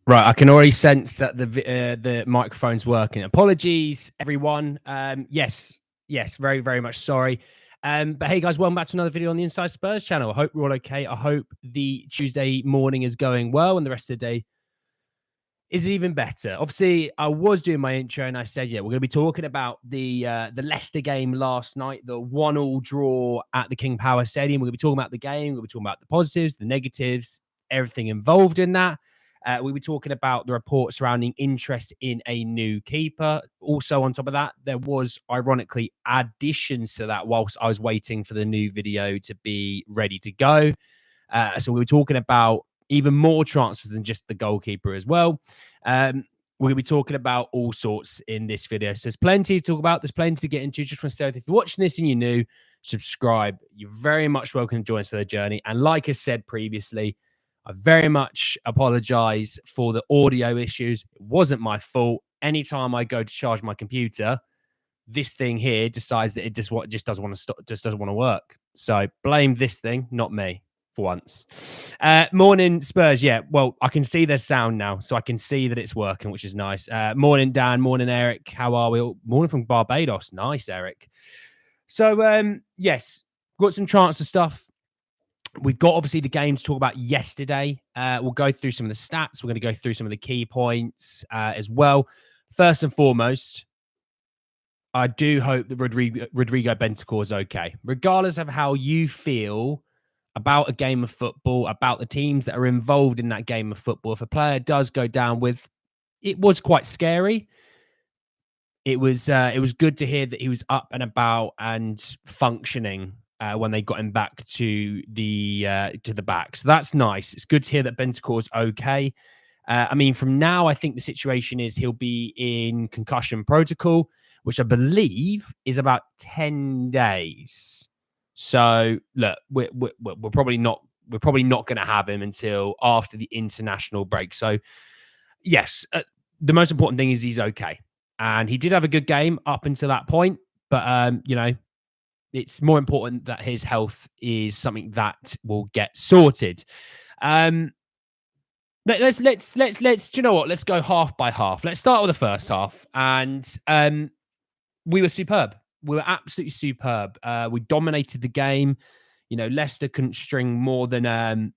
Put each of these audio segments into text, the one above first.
Right, I can already sense that the microphone's working. Apologies, everyone. Yes, very, very much sorry. But hey, guys, welcome back to another video on the Inside Spurs channel. I hope you're all okay. I hope the Tuesday morning is going well, and the rest of the day is even better. Obviously, I was doing my intro, and I said, yeah, we're going to be talking about the Leicester game last night, the 1-1 draw at the King Power Stadium. We're going to be talking about the game. We're going to be talking about the positives, the negatives, everything involved in that. We'll be talking about the report surrounding interest in a new keeper. Also, on top of that, there was ironically additions to that whilst I was waiting for the new video to be ready to go. So we were talking about even more transfers than just the goalkeeper as well. We're going to be talking about all sorts in this video. So there's plenty to talk about. There's plenty to get into. Just want to say, if you're watching this and you're new, subscribe. You're very much welcome to join us for the journey. And like I said previously, I very much apologize for the audio issues. It wasn't my fault. Anytime I go to charge my computer, this thing here decides that it just doesn't want to stop, just doesn't want to work. So blame this thing, not me, for once. Morning, Spurs. Yeah, well, I can see there's sound now, so I can see that it's working, which is nice. Morning, Dan. Morning, Eric. How are we? Morning from Barbados. Nice, Eric. So, yes, got some transfer stuff. We've got obviously the game to talk about yesterday. We'll go through some of the stats. We're going to go through some of the key points as well. First and foremost, I do hope that Rodrigo Bentancur is okay, regardless of how you feel about a game of football, about the teams that are involved in that game of football. If a player does go down with, it was quite scary. It was good to hear that he was up and about and functioning when they got him back to the back. So that's nice. It's good to hear that Bentancur's okay. I mean, from now, I think the situation is he'll be in concussion protocol, which I believe is about 10 days. So look, we're probably not going to have him until after the international break. So yes, the most important thing is he's okay, and he did have a good game up until that point. But it's more important that his health is something that will get sorted. Let's do you know what? Let's go half by half. Let's start with the first half, and we were superb. We were absolutely superb. We dominated the game. You know, Leicester couldn't string more than a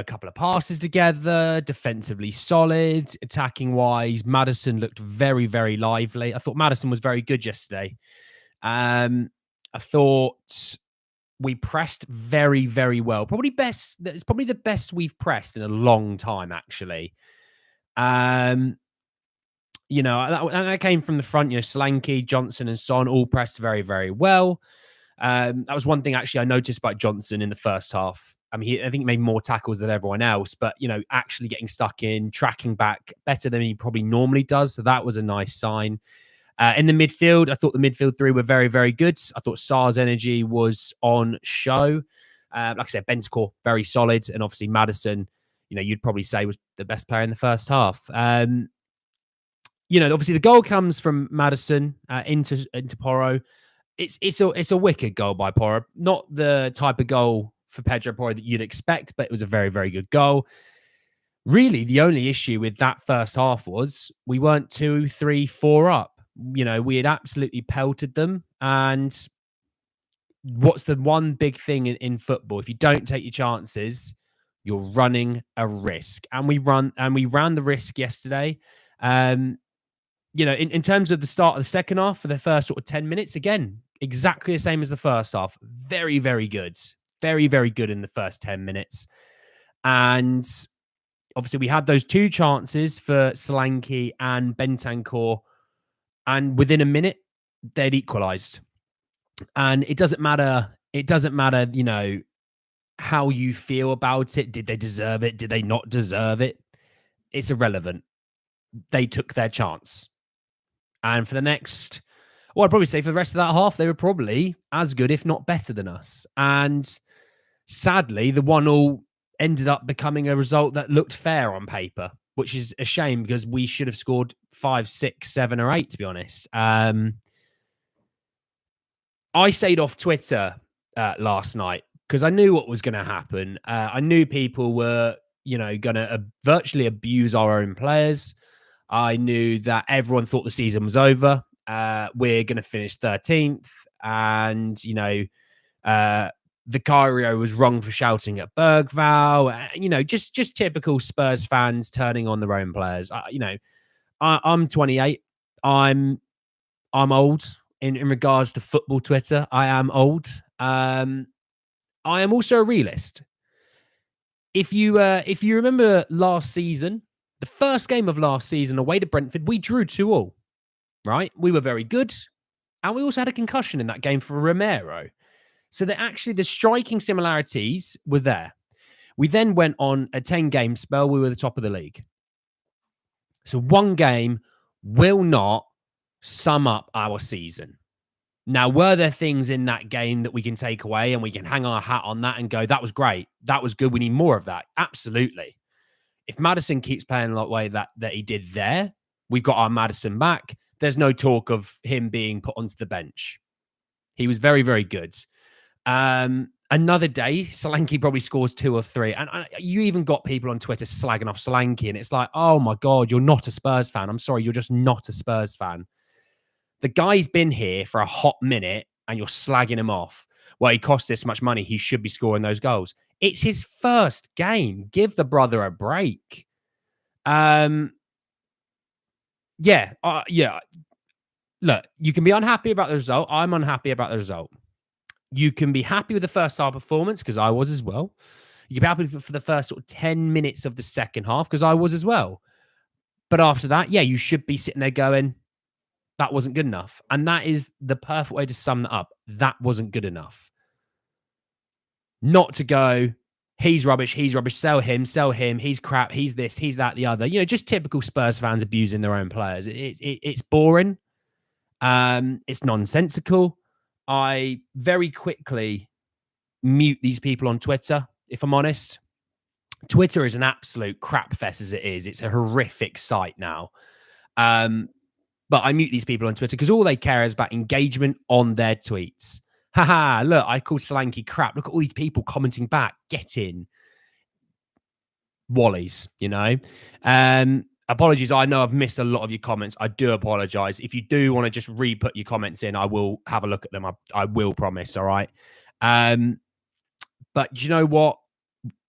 couple of passes together. Defensively solid, attacking wise. Maddison looked very, very lively. I thought Maddison was very good yesterday. I thought we pressed very, very well. Probably best. It's probably the best we've pressed in a long time, actually. You know, that came from the front. You know, Solanke, Johnson, and Son all pressed very, very well. That was one thing actually I noticed about Johnson in the first half. I mean, I think he made more tackles than everyone else, but you know, actually getting stuck in, tracking back better than he probably normally does. So that was a nice sign. In the midfield, I thought the midfield three were very, very good. I thought Sarr's energy was on show. Like I said, Bentancur, very solid. And obviously Maddison, you know, you'd probably say was the best player in the first half. You know, obviously the goal comes from Maddison into Porro. It's a wicked goal by Porro. Not the type of goal for Pedro Porro that you'd expect, but it was a very, very good goal. Really, the only issue with that first half was we weren't 2, 3, 4 up. You know, we had absolutely pelted them. And what's the one big thing in football? If you don't take your chances, you're running a risk. And we ran the risk yesterday. You know, in terms of the start of the second half, for the first sort of 10 minutes, again, exactly the same as the first half. Very, very good. Very, very good in the first 10 minutes. And obviously, we had those two chances for Solanke and Bentancur. And within a minute, they'd equalised. And it doesn't matter, you know, how you feel about it. Did they deserve it? Did they not deserve it? It's irrelevant. They took their chance. And for the next, well, I'd probably say for the rest of that half, they were probably as good, if not better than us. And sadly, the 1-1 ended up becoming a result that looked fair on paper, which is a shame because we should have scored 5, 6, 7, or 8, to be honest. I stayed off Twitter last night because I knew what was going to happen. I knew people were going to virtually abuse our own players. I knew that everyone thought the season was over. We're going to finish 13th. And, Vicario was wrong for shouting at Bergval. Just typical Spurs fans turning on their own players. I'm 28. I'm old in regards to football Twitter. I am old. I am also a realist. If you remember last season, the first game of last season away to Brentford, we drew 2-2, right? We were very good. And we also had a concussion in that game for Romero. So that actually the striking similarities were there. We then went on a 10-game spell. We were the top of the league. So one game will not sum up our season. Now, were there things in that game that we can take away and we can hang our hat on that and go, that was great. That was good. We need more of that. Absolutely. If Maddison keeps playing the way that he did there, we've got our Maddison back. There's no talk of him being put onto the bench. He was very, very good. Another day, Solanke probably scores 2 or 3. And you even got people on Twitter slagging off Solanke. And it's like, oh my God, you're not a Spurs fan. I'm sorry, you're just not a Spurs fan. The guy's been here for a hot minute and you're slagging him off. Well, he cost this much money. He should be scoring those goals. It's his first game. Give the brother a break. Yeah. Look, you can be unhappy about the result. I'm unhappy about the result. You can be happy with the first half performance, because I was as well. You can be happy for the first sort of 10 minutes of the second half, because I was as well. But after that, yeah, you should be sitting there going, that wasn't good enough. And that is the perfect way to sum that up. That wasn't good enough. Not to go, he's rubbish, sell him, he's crap, he's this, he's that, the other. Just typical Spurs fans abusing their own players. It's boring. It's nonsensical. I very quickly mute these people on Twitter, if I'm honest. Twitter is an absolute crap fest as it is. It's a horrific site now. But I mute these people on Twitter because all they care is about engagement on their tweets. Haha, look, I called Solanke crap. Look at all these people commenting back. Get in. Wallies, Apologies. I know I've missed a lot of your comments. I do apologize. If you do want to just re-put your comments in, I will have a look at them. I will promise. All right. But do you know what?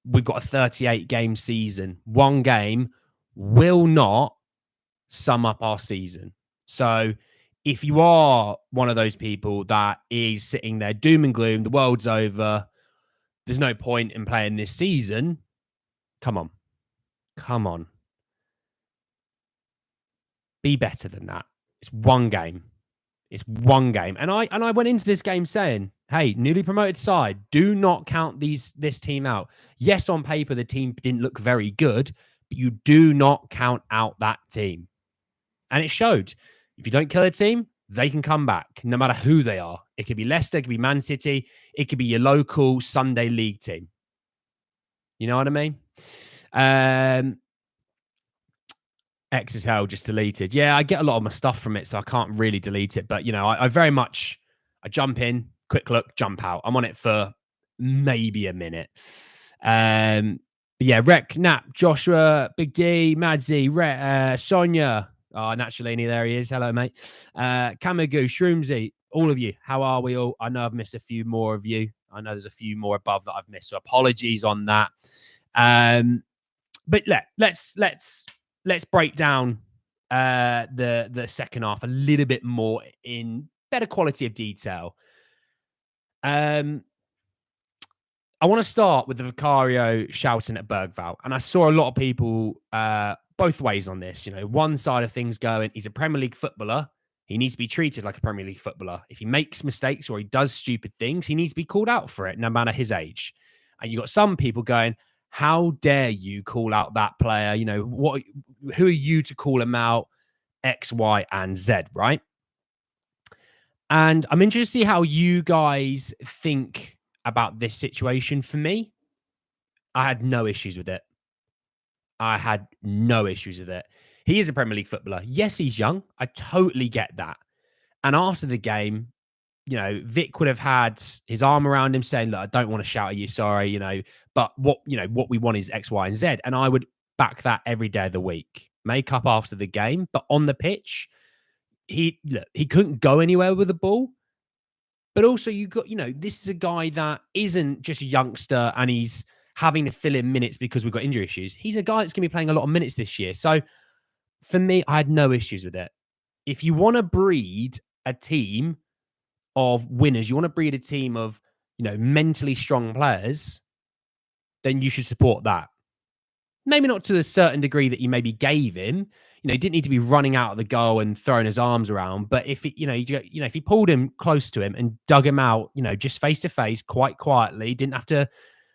We've got a 38-game season. One game will not sum up our season. So if you are one of those people that is sitting there doom and gloom, the world's over, there's no point in playing this season. Come on. Be better than that. It's one game. And I went into this game saying, hey, newly promoted side, do not count this team out. Yes, on paper, the team didn't look very good, but you do not count out that team. And it showed. If you don't kill a team, they can come back, no matter who they are. It could be Leicester, it could be Man City, it could be your local Sunday league team. You know what I mean? X is hell, just deleted. Yeah, I get a lot of my stuff from it, so I can't really delete it. But, I very much, I jump in, quick look, jump out. I'm on it for maybe a minute. But yeah, Rec, Nap, Joshua, Big D, Madzi, Sonia. Oh, Naturalini, there he is. Hello, mate. Kamagu, Shroomsy, all of you. How are we all? I know I've missed a few more of you. I know there's a few more above that I've missed, so apologies on that. But let's break down the second half a little bit more in better quality of detail. I want to start with the Vicario shouting at Bergval. And I saw a lot of people both ways on this. One side of things going, he's a Premier League footballer. He needs to be treated like a Premier League footballer. If he makes mistakes or he does stupid things, he needs to be called out for it, no matter his age. And you got some people going, how dare you call out that player? Who are you to call him out? X, Y, and Z, right? And I'm interested to see how you guys think about this situation. For me, I had no issues with it. He is a Premier League footballer. Yes, he's young. I totally get that. And after the game, Vic would have had his arm around him saying, look, I don't want to shout at you, sorry, but what we want is X, Y, and Z. And I would back that every day of the week. Make up after the game, but on the pitch, he couldn't go anywhere with the ball. But also you got, this is a guy that isn't just a youngster and he's having to fill in minutes because we've got injury issues. He's a guy that's going to be playing a lot of minutes this year. So for me, I had no issues with it. If you want to breed a team of winners, you want to breed a team of, mentally strong players, then you should support that. Maybe not to a certain degree that you maybe gave him. He didn't need to be running out of the goal and throwing his arms around. But if if he pulled him close to him and dug him out, just face to face, quite quietly, didn't have to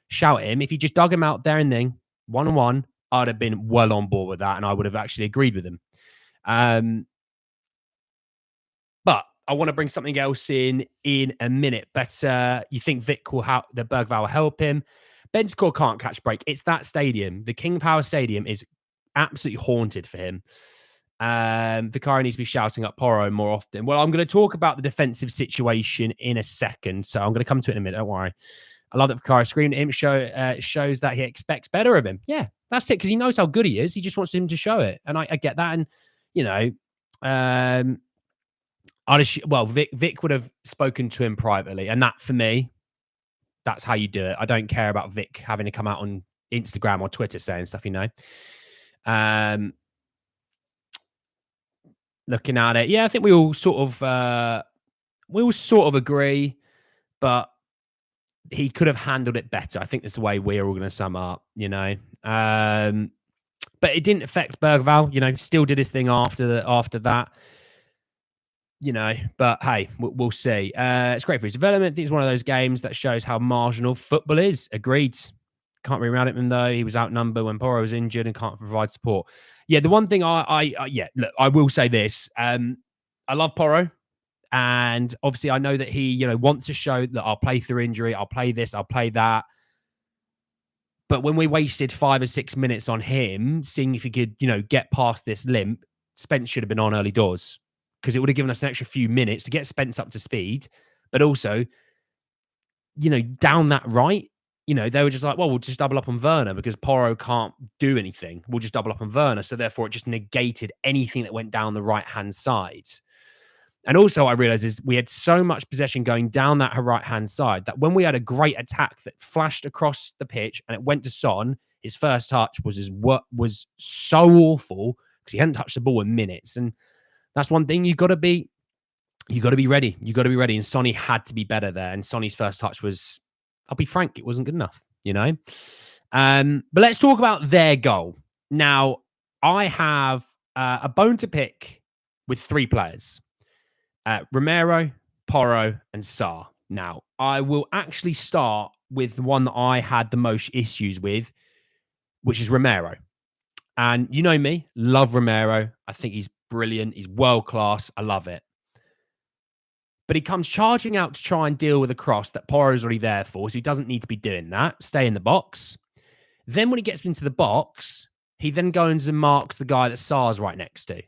shout at him. If he just dug him out there and then 1-on-1, I'd have been well on board with that, and I would have actually agreed with him. But I want to bring something else in a minute. But you think Vic will the Bergvall will help him? Benscore can't catch break. It's that stadium. The King Power Stadium is absolutely haunted for him. Vicario needs to be shouting up Porro more often. Well, I'm going to talk about the defensive situation in a second, so I'm going to come to it in a minute. Don't worry. I love that Vicario screamed at him. Shows that he expects better of him. Yeah, that's it, because he knows how good he is. He just wants him to show it, and I get that. And Vic would have spoken to him privately, and that for me, that's how you do it. I don't care about Vic having to come out on Instagram or Twitter saying stuff, Looking at it, yeah, I think we all sort of agree, but he could have handled it better. I think that's the way we're all going to sum up, But it didn't affect Bergvall, still did his thing after that. But hey, we'll see. It's great for his development. I think it's one of those games that shows how marginal football is. Agreed. Can't be around him though. He was outnumbered when Porro was injured and can't provide support. Yeah, the one thing look, I will say this. I love Porro, and obviously I know that he, wants to show that I'll play through injury, I'll play this, I'll play that. But when we wasted 5 or 6 minutes on him, seeing if he could, get past this limp, Spence should have been on early doors, because it would have given us an extra few minutes to get Spence up to speed. But also, down that right, they were just like, well, we'll just double up on Werner because Porro can't do anything. We'll just double up on Werner. So therefore, it just negated anything that went down the right-hand side. And also, I realized is we had so much possession going down that right-hand side that when we had a great attack that flashed across the pitch and it went to Son, his first touch was so awful because he hadn't touched the ball in minutes. And that's one thing you got to be ready. You got to be ready. And Sonny had to be better there. And Sonny's first touch was, I'll be frank, it wasn't good enough, But let's talk about their goal. Now, I have a bone to pick with 3 players. Romero, Porro, and Sarr. Now, I will actually start with the one that I had the most issues with, which is Romero. And you know me, love Romero. I think he's brilliant. He's world-class. I love it. But he comes charging out to try and deal with a cross that Porro's already there for, so he doesn't need to be doing that. Stay in the box. Then when he gets into the box, he then goes and marks the guy that Sarr's right next to,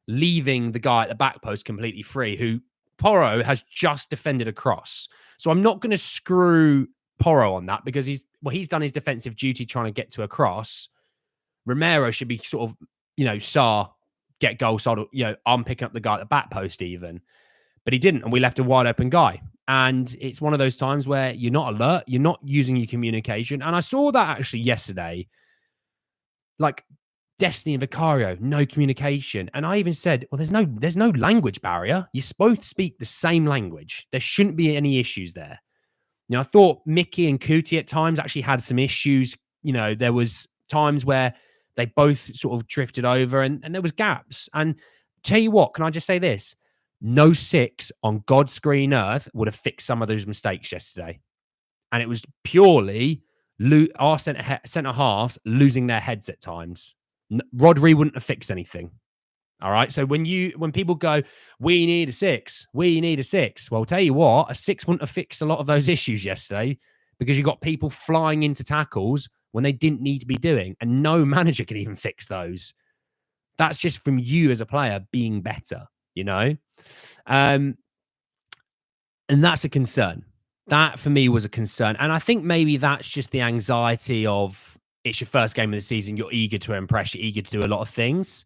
leaving the guy at the back post completely free, who Porro has just defended across. So I'm not going to screw Porro on that, because he's done his defensive duty trying to get to a cross. Romero should be sort of, Sarr, get goal, so I'm picking up the guy at the back post even. But he didn't, and we left a wide open guy. And it's one of those times where you're not alert, you're not using your communication. And I saw that actually yesterday. Like, Destiny and Vicario, no communication. And I even said, well, there's no language barrier. You both speak the same language. There shouldn't be any issues there. I thought Mickey and Kuti at times actually had some issues. There was times where they both sort of drifted over and there was gaps. And tell you what, can I just say this? No 6 on God's green earth would have fixed some of those mistakes yesterday. And it was purely our centre halves losing their heads at times. Rodri wouldn't have fixed anything. All right. So when people go, we need a 6, well, I'll tell you what, a 6 wouldn't have fixed a lot of those issues yesterday, because you got people flying into tackles when they didn't need to be doing, and no manager can even fix those. That's just from you as a player being better, And that's a concern. That for me was a concern. And I think maybe that's just the anxiety of it's your first game of the season. You're eager to impress. You're eager to do a lot of things.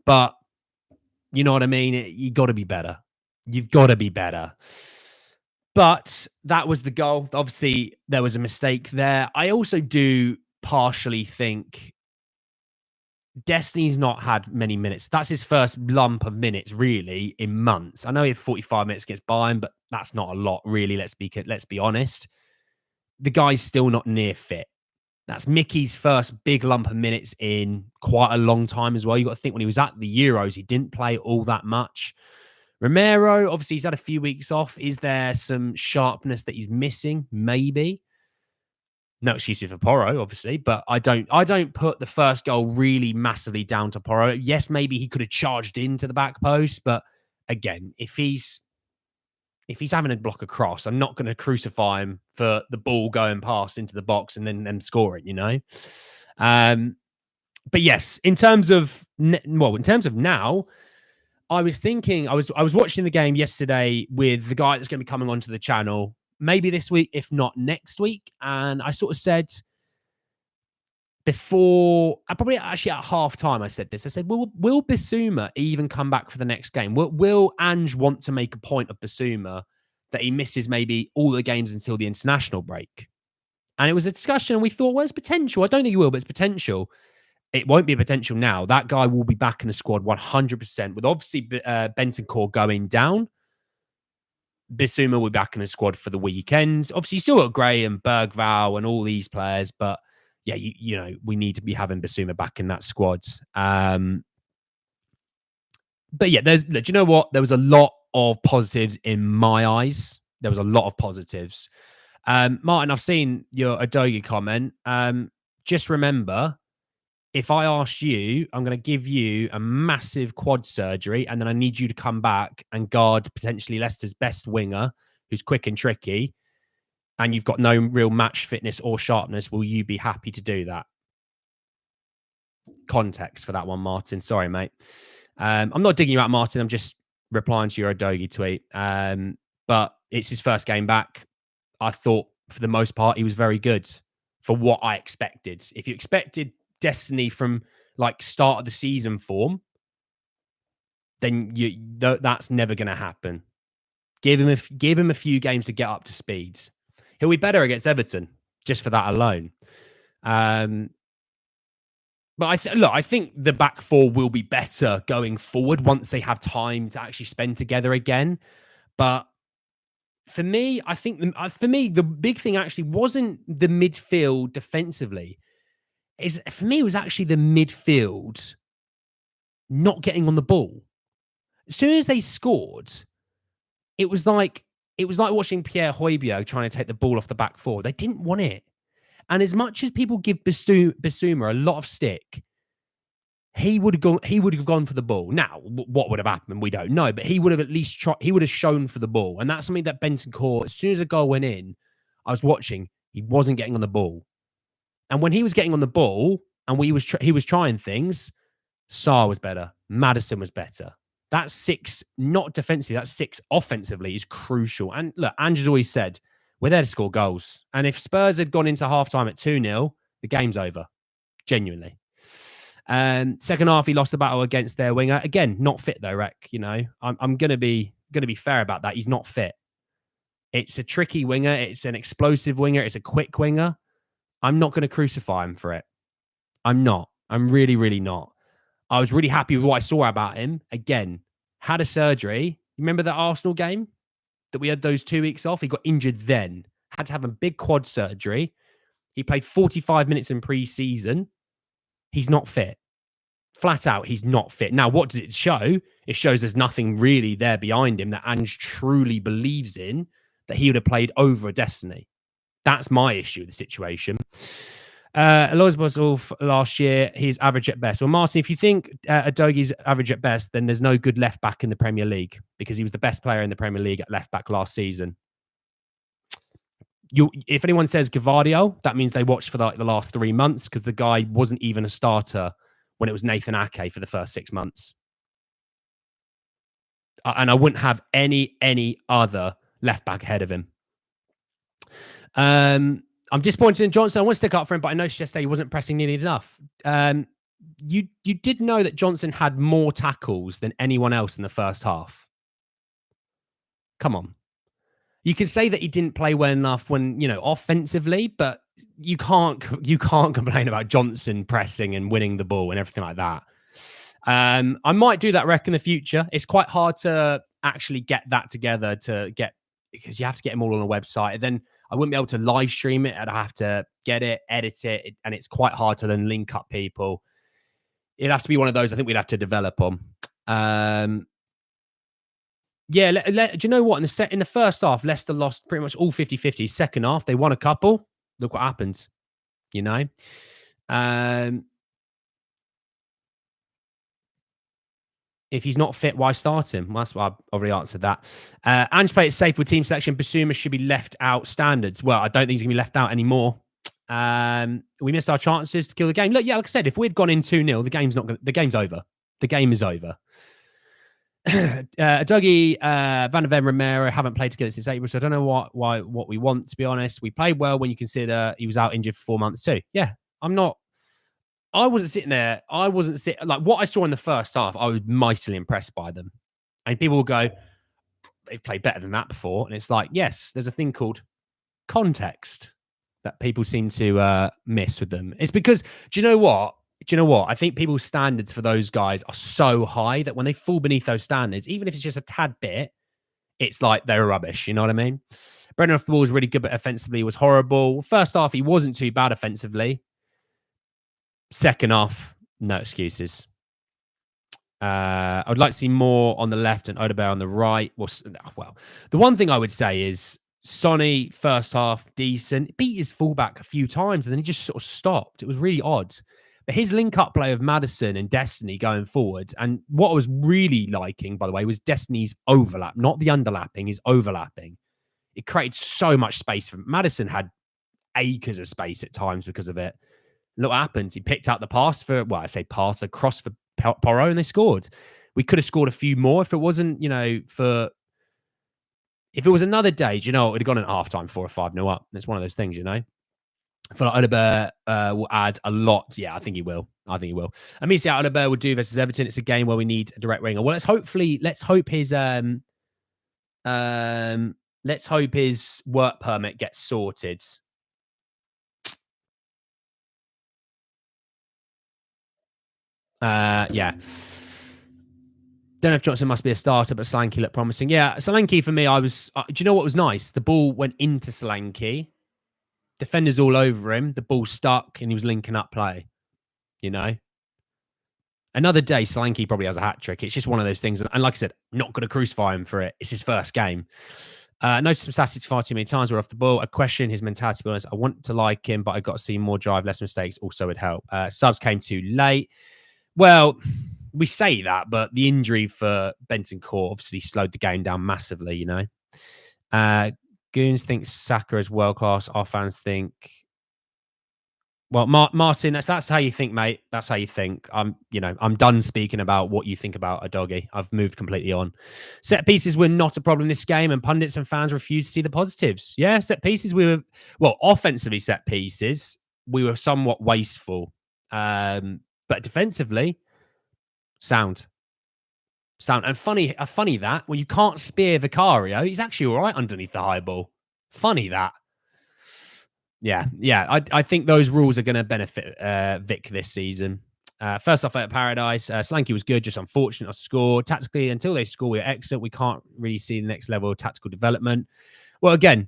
But you know what I mean? You got to be better. You've got to be better. But that was the goal. Obviously, there was a mistake there. I also do partially think Destiny's not had many minutes. That's his first lump of minutes, really, in months. I know he had 45 minutes against Bayern, but that's not a lot, really. Let's be honest. The guy's still not near fit. That's Mickey's first big lump of minutes in quite a long time as well. You got to think when he was at the Euros, he didn't play all that much. Romero, obviously, he's had a few weeks off. Is there some sharpness that he's missing? Maybe. No excuses for Porro, obviously, but I don't put the first goal really massively down to Porro. Yes, maybe he could have charged into the back post, but again, if he's having to block a cross, I'm not going to crucify him for the ball going past into the box and then them scoring, you know. But yes, in terms of now, I was thinking I was watching the game yesterday with the guy that's going to be coming onto the channel. Maybe this week, if not next week. And I sort of said before, probably actually at half time, I said this. I said, will Bissouma even come back for the next game? Will Ange want to make a point of Bissouma that he misses maybe all the games until the international break? And it was a discussion, and we thought, well, it's potential. I don't think he will, but it's potential. It won't be a potential now. That guy will be back in the squad 100%, with obviously Bentancur going down. Bissouma will be back in the squad for the weekends. Obviously, you still got Gray and Bergvall and all these players, but yeah, you know, we need to be having Bissouma back in that squad. But yeah, do you know what? There was a lot of positives in my eyes. There was a lot of positives. Martin, I've seen your Udogie comment. Just remember, if I asked you, I'm going to give you a massive quad surgery, and then I need you to come back and guard potentially Leicester's best winger, who's quick and tricky, and you've got no real match fitness or sharpness. Will you be happy to do that? Context for that one, Martin. Sorry, mate. I'm not digging you out, Martin. I'm just replying to your Udogie tweet. But it's his first game back. I thought, for the most part, he was very good for what I expected. If you expected Destiny from like start of the season form, then that's never going to happen. Give him a few games to get up to speed. He'll be better against Everton just for that alone. But I think the back four will be better going forward once they have time to actually spend together again. But for me, I think the big thing actually wasn't the midfield defensively. For me, it was actually the midfield not getting on the ball. As soon as they scored, it was like watching Pierre Højbjerg trying to take the ball off the back four. They didn't want it. And as much as people give Bissouma a lot of stick, he would have gone for the ball. Now, what would have happened? We don't know, but he would have at least tried. He would have shown for the ball. And that's something that Bentancur, as soon as the goal went in, I was watching, he wasn't getting on the ball. And when he was getting on the ball and he was trying things, Sarr was better. Maddison was better. That 6, not defensively, that 6 offensively is crucial. And look, Ange has always said, we're there to score goals. And if Spurs had gone into halftime at 2-0, the game's over. Genuinely. Second half, he lost the battle against their winger. Again, not fit though, Rek. You know, I'm gonna be fair about that. He's not fit. It's a tricky winger. It's an explosive winger. It's a quick winger. I'm not going to crucify him for it. I'm not. I'm really, really not. I was really happy with what I saw about him. Again, had a surgery. You remember that Arsenal game that we had those 2 weeks off? He got injured then. Had to have a big quad surgery. He played 45 minutes in pre-season. He's not fit. Flat out, he's not fit. Now, what does it show? It shows there's nothing really there behind him that Ange truly believes in, that he would have played over Destiny. That's my issue with the situation. Alois Boswell last year, he's average at best. Well, Martin, if you think Udogie's average at best, then there's no good left back in the Premier League, because he was the best player in the Premier League at left back last season. If anyone says Vicario, that means they watched for the last 3 months, because the guy wasn't even a starter when it was Nathan Ake for the first 6 months. And I wouldn't have any other left back ahead of him. I'm disappointed in Johnson. I want to stick up for him, but I noticed yesterday he wasn't pressing nearly enough. You did know that Johnson had more tackles than anyone else in the first half. Come on. You could say that he didn't play well enough when, offensively, but you can't complain about Johnson pressing and winning the ball and everything like that. I might do that rec in the future. It's quite hard to actually get that together because you have to get them all on a website. And then I wouldn't be able to live stream it. I'd have to get it, edit it, and it's quite hard to then link up people. It'd have to be one of those I think we'd have to develop on. Yeah, do you know what? In the first half, Leicester lost pretty much all 50-50. Second half, they won a couple. Look what happened, If he's not fit, why start him? Well, that's why I've already answered that. Ange played it safe with team selection. Basuma should be left out standards. Well, I don't think he's going to be left out anymore. We missed our chances to kill the game. Look, like I said, if we'd gone in 2-0, the game's over. The game is over. Dougie, Van der Ven, Romero haven't played together since April, so I don't know what we want, to be honest. We played well when you consider he was out injured for 4 months too. Yeah, I wasn't sitting there. Like what I saw in the first half, I was mightily impressed by them. And people will go, they've played better than that before. And it's like, yes, there's a thing called context that people seem to miss with them. It's because, do you know what? I think people's standards for those guys are so high that when they fall beneath those standards, even if it's just a tad bit, it's like they're rubbish. You know what I mean? Brendan off the ball was really good, but offensively was horrible. First half, he wasn't too bad offensively. Second half, no excuses. I would like to see more on the left and Odegaard on the right. Well, the one thing I would say is Sonny, first half, decent. Beat his fullback a few times and then he just sort of stopped. It was really odd. But his link-up play of Maddison and Destiny going forward, and what I was really liking, by the way, was Destiny's overlap, not the underlapping, his overlapping. It created so much space for him. Maddison had acres of space at times because of it. Look what happens. He picked out the pass a cross for Porro, and they scored. We could have scored a few more if it wasn't, if it was another day, it would have gone at halftime 4 or 5-0 up. It's one of those things, I feel like Odegaard will add a lot. Yeah, I think he will. And me see how Odegaard will do versus Everton. It's a game where we need a direct winger. Well, let's hope his work permit gets sorted. Yeah. Don't know if Johnson must be a starter, but Solanke looked promising. Yeah, Solanke for me, do you know what was nice? The ball went into Solanke. Defenders all over him. The ball stuck and he was linking up play. Another day, Solanke probably has a hat trick. It's just one of those things. And like I said, not going to crucify him for it. It's his first game. Noticed some statistics far too many times. We're off the ball. I question his mentality. To be honest, I want to like him, but I got to see more drive, less mistakes. Also would help. Subs came too late. Well, we say that, but the injury for Bentancur obviously slowed the game down massively, Goons think Saka is world class. Our fans think, well, Martin, that's how you think, mate. That's how you think. I'm done speaking about what you think about a doggy. I've moved completely on. Set pieces were not a problem this game, and pundits and fans refused to see the positives. Yeah, set pieces offensively set pieces, we were somewhat wasteful. But defensively, sound. And funny that when you can't spear Vicario, he's actually all right underneath the high ball. Funny that. Yeah. I think those rules are going to benefit Vic this season. First off, at Paradise, Solanke was good, just unfortunate not to score. Tactically, until they score, we're excellent. We can't really see the next level of tactical development. Well, again,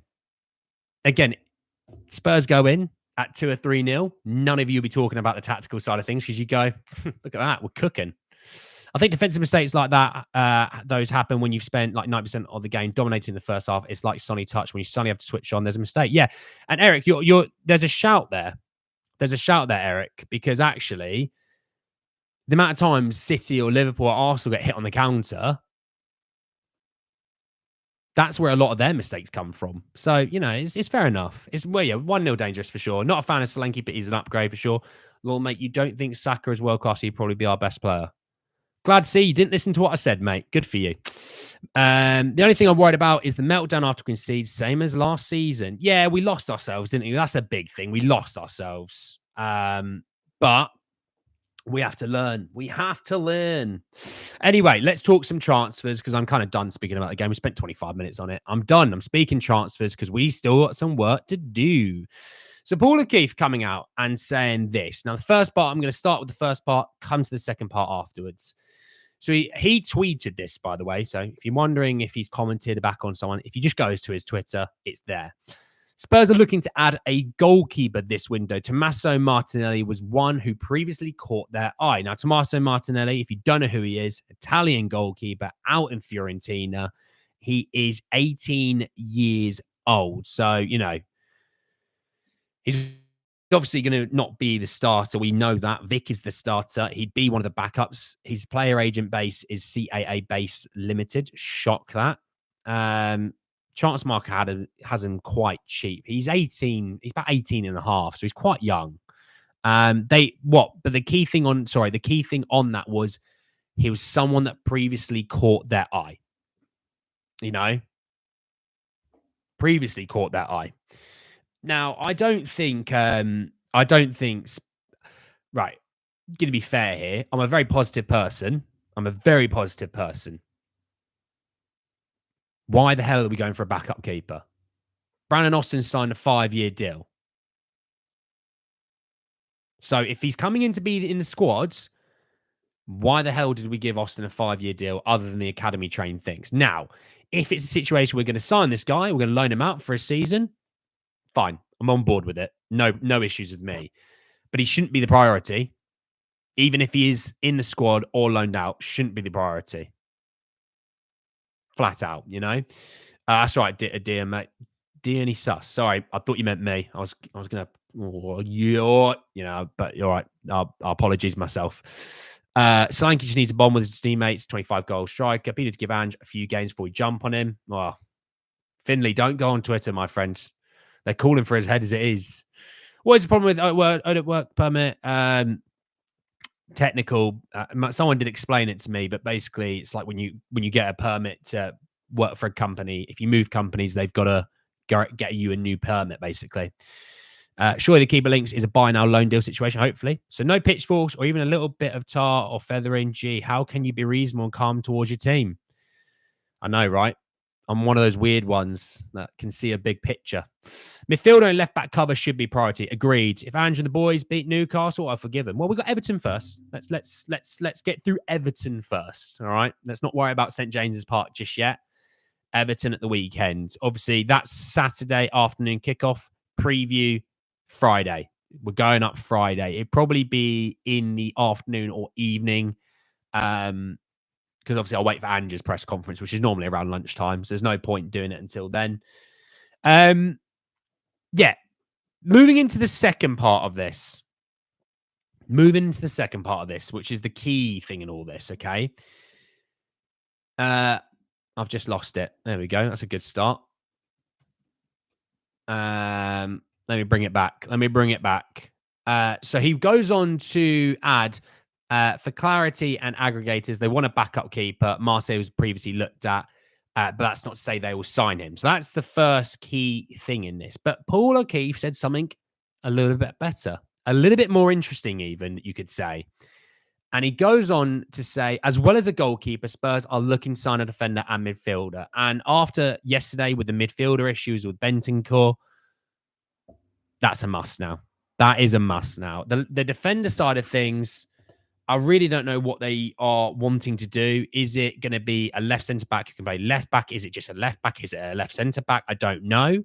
Spurs go in at 2 or 3-0. None of you will be talking about the tactical side of things because you go, look at that, we're cooking. I think defensive mistakes like that, those happen when you've spent like 90% of the game dominating the first half. It's like Sonny touch. When you suddenly have to switch on, there's a mistake. Yeah. And Eric, there's a shout there. Eric, because actually the amount of times City or Liverpool or Arsenal get hit on the counter, that's where a lot of their mistakes come from. So, it's fair enough. It's 1-0 dangerous for sure. Not a fan of Solanke, but he's an upgrade for sure. Lord, mate, you don't think Saka is world class? He'd probably be our best player. Glad to see you didn't listen to what I said, mate. Good for you. The only thing I'm worried about is the meltdown after concede, same as last season. Yeah, we lost ourselves, didn't we? That's a big thing. We lost ourselves. But we have to learn. We have to learn. Anyway, let's talk some transfers because I'm kind of done speaking about the game. We spent 25 minutes on it. I'm done. I'm speaking transfers because we still got some work to do. So Paul O'Keefe coming out and saying this. Now, the first part, I'm going to start with the first part, come to the second part afterwards. So he tweeted this, by the way. So if you're wondering if he's commented back on someone, if he just goes to his Twitter, it's there. Spurs are looking to add a goalkeeper this window. Tommaso Martinelli was one who previously caught their eye. Now, Tommaso Martinelli, if you don't know who he is, Italian goalkeeper out in Fiorentina. He is 18 years old. So, you know, he's obviously going to not be the starter. We know that. Vic is the starter. He'd be one of the backups. His player agent base is CAA base limited. Shock that. Chance Marker has him quite cheap. He's 18. He's about 18 and a half. So he's quite young. But the key thing on that was he was someone that previously caught their eye. You know? Previously caught their eye. Now, I don't think, right, going to be fair here. I'm a very positive person. Why the hell are we going for a backup keeper? Brandon Austin signed a 5-year deal. So if he's coming in to be in the squads, why the hell did we give Austin a 5-year deal other than the academy trained things? Now, if it's a situation we're going to sign this guy, we're going to loan him out for a season, fine. I'm on board with it. No issues with me. But he shouldn't be the priority. Even if he is in the squad or loaned out, shouldn't be the priority. Flat out, you know? That's right, dear mate. Dearly sus. Sorry, I thought you meant me. I was going to, but you're right. Apologies myself. Solanke just needs to bond with his teammates. 25-goal striker. Peter to give Ange a few games before we jump on him. Oh, Finley, don't go on Twitter, my friend. They're calling for his head as it is. What is the problem with work permit? Technical. Someone did explain it to me, but basically, it's like when you get a permit to work for a company. If you move companies, they've got to get you a new permit, basically. Surely the keeper links is a buy now loan deal situation, hopefully. So no pitchforks or even a little bit of tar or feathering. Gee, how can you be reasonable and calm towards your team? I know, right? I'm one of those weird ones that can see a big picture. Midfielder and left back cover should be priority. Agreed. If Ange and the boys beat Newcastle, I'll forgive them. Well, we've got Everton first. Let's get through Everton first. All right. Let's not worry about St. James's Park just yet. Everton at the weekend. Obviously, that's Saturday afternoon kickoff. Preview Friday. We're going up Friday. It'd probably be in the afternoon or evening. Because obviously I'll wait for Ange's press conference, which is normally around lunchtime. So there's no point doing it until then. Yeah. Moving into the second part of this, which is the key thing in all this, okay? I've just lost it. There we go. That's a good start. Let me bring it back. So he goes on to add, for clarity and aggregators, they want a backup keeper. Marseille was previously looked at, but that's not to say they will sign him. So that's the first key thing in this. But Paul O'Keefe said something a little bit better, a little bit more interesting even, you could say. And he goes on to say, as well as a goalkeeper, Spurs are looking to sign a defender and midfielder. And after yesterday with the midfielder issues with Bentancur, that's a must now. That is a must now. The defender side of things, I really don't know what they are wanting to do. Is it going to be a left centre back who can play left back? Is it just a left back? Is it a left centre back? I don't know.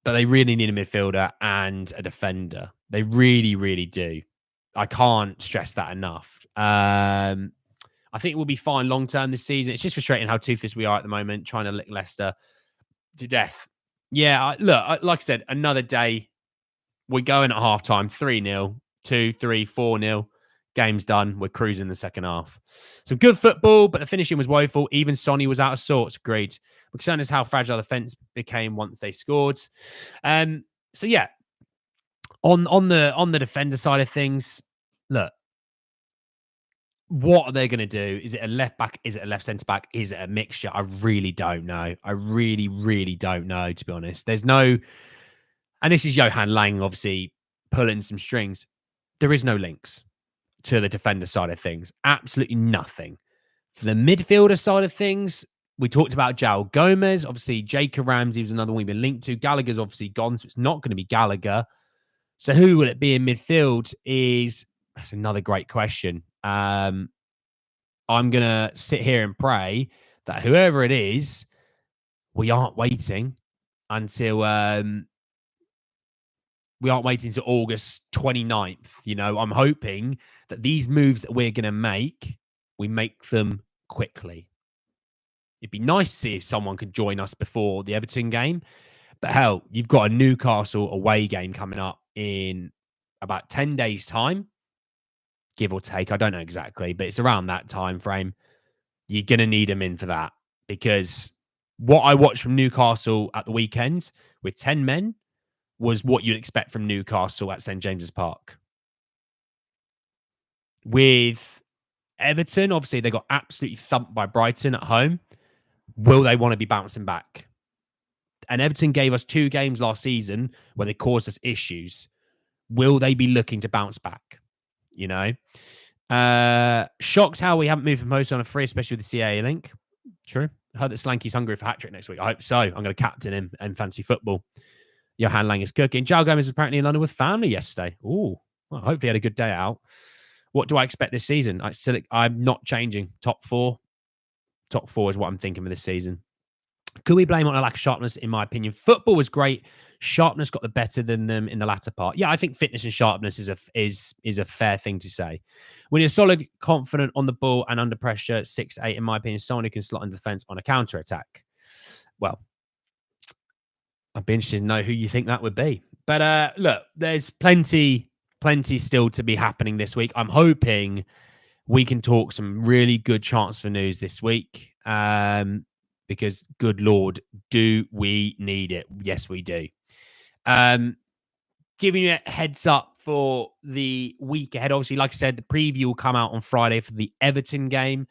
But they really need a midfielder and a defender. They really, really do. I can't stress that enough. I think we'll be fine long term this season. It's just frustrating how toothless we are at the moment, trying to lick Leicester to death. Yeah, look, like I said, another day. We're going at halftime, 3-0, 2, 3, 4-0. Game's done. We're cruising the second half. Some good football, but the finishing was woeful. Even Sonny was out of sorts. Agreed. We're concerned as how fragile the fence became once they scored. So yeah, on the defender side of things, look, What are they going to do? Is it a left back? Is it a left centre back? Is it a mixture? I really don't know. I really, really don't know, to be honest. There's no, and this is Johan Lang obviously pulling some strings. There is no links to the defender side of things. Absolutely nothing. For the midfielder side of things, we talked about João Gomez. Obviously, Jacob Ramsey was another one we've been linked to. Gallagher's obviously gone, so it's not going to be Gallagher. So who will it be in midfield that's another great question. I'm going to sit here and pray that whoever it is, we aren't waiting until August 29th. You know, I'm hoping that these moves that we're going to make, we make them quickly. It'd be nice to see if someone could join us before the Everton game. But hell, you've got a Newcastle away game coming up in about 10 days' time, give or take. I don't know exactly, but it's around that time frame. You're going to need them in for that, because what I watched from Newcastle at the weekend with 10 men was what you'd expect from Newcastle at St. James's Park. With Everton, obviously, they got absolutely thumped by Brighton at home. Will they want to be bouncing back? And Everton gave us 2 games last season where they caused us issues. Will they be looking to bounce back? You know? Shocked how we haven't moved from Mosa on a free, especially with the CAA link. True. I heard that Slanky's hungry for hat-trick next week. I hope so. I'm going to captain him in fantasy football. Johan Lang is cooking. João Gomez was apparently in London with family yesterday. Oh, well, hopefully he had a good day out. What do I expect this season? I'm not changing. Top 4. Top 4 is what I'm thinking for this season. Could we blame on a lack of sharpness? In my opinion, football was great. Sharpness got the better than them in the latter part. Yeah, I think fitness and sharpness is a fair thing to say. When you're solid, confident on the ball and under pressure, 6'8", in my opinion, someone who can slot in defense on a counter attack. Well, I'd be interested to know who you think that would be. But look, there's plenty still to be happening this week. I'm hoping we can talk some really good transfer news this week. Because, good Lord, do we need it? Yes, we do. Giving you a heads up for the week ahead. Obviously, like I said, the preview will come out on Friday for the Everton game.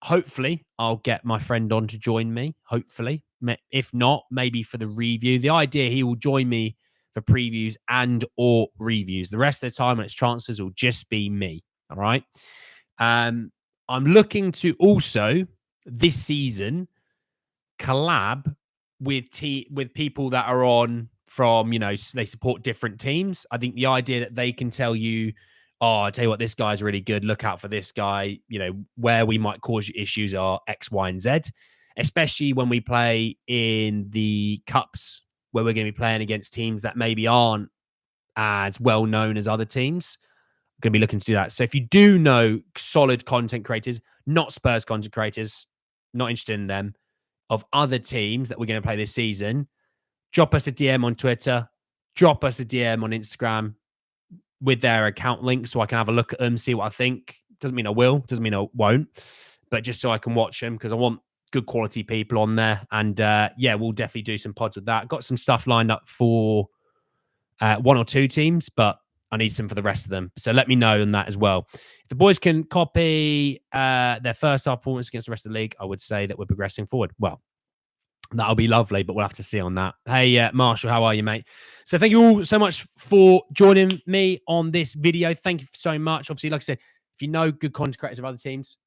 Hopefully, I'll get my friend on to join me. Hopefully. If not, maybe for the review. The idea, he will join me for previews and or reviews. The rest of the time when it's transfers will just be me. All right? I'm looking to also, this season, collab with people that are on from, they support different teams. I think the idea that they can tell you, oh, I tell you what, this guy's really good. Look out for this guy. Where we might cause you issues are X, Y, and Z, especially when we play in the cups where we're going to be playing against teams that maybe aren't as well known as other teams. I'm going to be looking to do that. So if you do know solid content creators, not Spurs content creators, not interested in them, of other teams that we're going to play this season, drop us a DM on Twitter, drop us a DM on Instagram with their account link so I can have a look at them, see what I think. Doesn't mean I will, doesn't mean I won't, but just so I can watch them, because I want good quality people on there. And yeah, we'll definitely do some pods with that. Got some stuff lined up for 1 or 2 teams, but I need some for the rest of them. So let me know on that as well. If the boys can copy their first half performance against the rest of the league, I would say that we're progressing forward. Well, that'll be lovely, but we'll have to see on that. Hey, Marshall, how are you, mate? So thank you all so much for joining me on this video. Thank you so much. Obviously, like I said, if you know good content creators of other teams,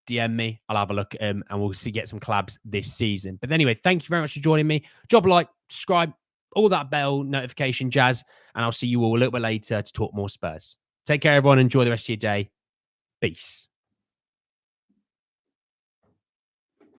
DM me. I'll have a look at them and we'll get some collabs this season. But anyway, thank you very much for joining me. Drop a like, subscribe, all that bell notification jazz, and I'll see you all a little bit later to talk more Spurs. Take care, everyone. Enjoy the rest of your day. Peace.